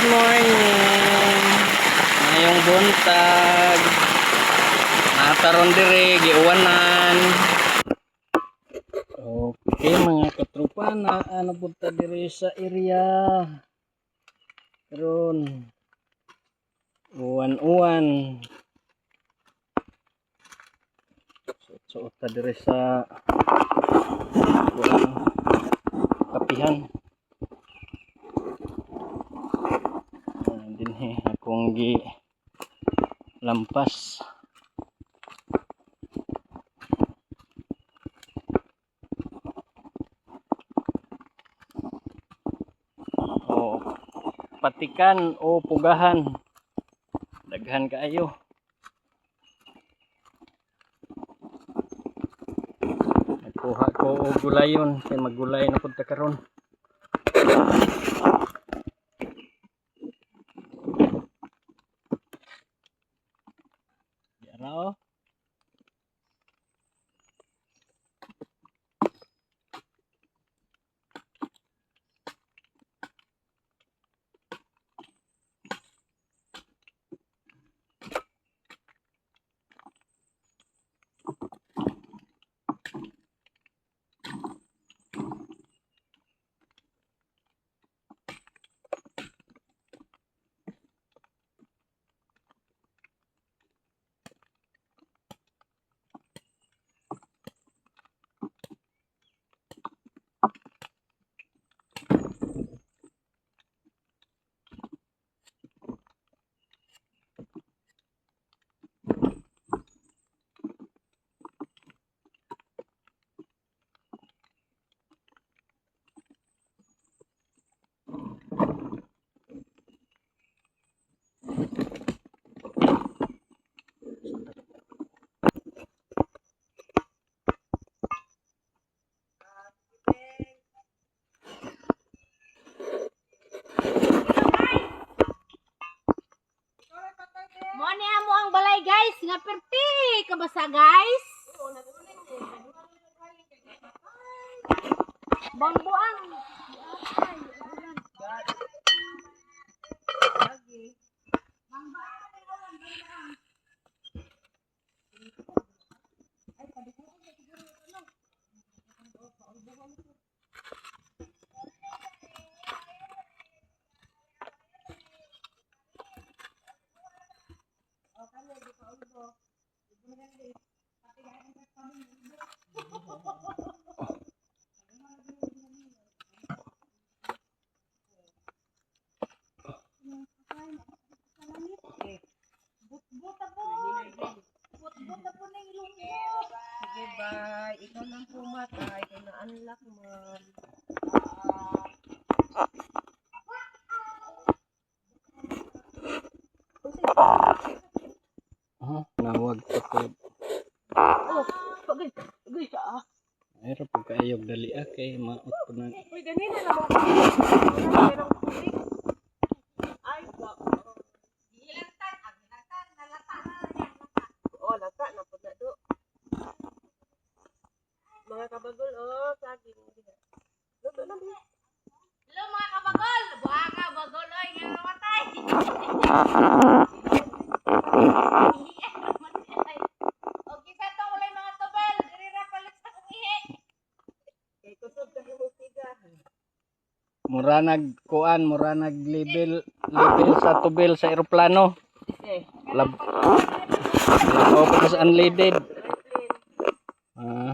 morning. Ngayong buntag. Nataron dire giuwanan. Okay mga katropa, na ano punta dire sa area. Karon uwan-uwan. So ta dire sa kapihan. Dinhi akong gi lampas. O patikan o pugahan. Daghan kaayo. Nagkuha ko og gulayon kay maggulay na pud ta karon. Yara. Mo ni amo ang balay guys, nga perti kabasa guys. Bangbuang. Sige bye, ikaw nang pumatay, ikaw na unlock man. Nawag pa ko. Oh, pagay siya ah. Mayroon po kaayog dali kay maot po na. Uy, ganina naman ko. Merong tubig. Ay, wow. Hilangtan, nalata na yan. Oh, lata na po na do. Mga kabagol, oh, saging. Dodo na ba? Hello mga kabagol! Buhanga, bagol, oy, nga namatay. Okay, sa itong ulay mga tubal. Dirira palit sa kumihi. Kay kusog ka yung sigahan. Mura nagkuan, mura level sa tubil sa eroplano. Sige. Lab. Labaw pa sa unleaded. Ah.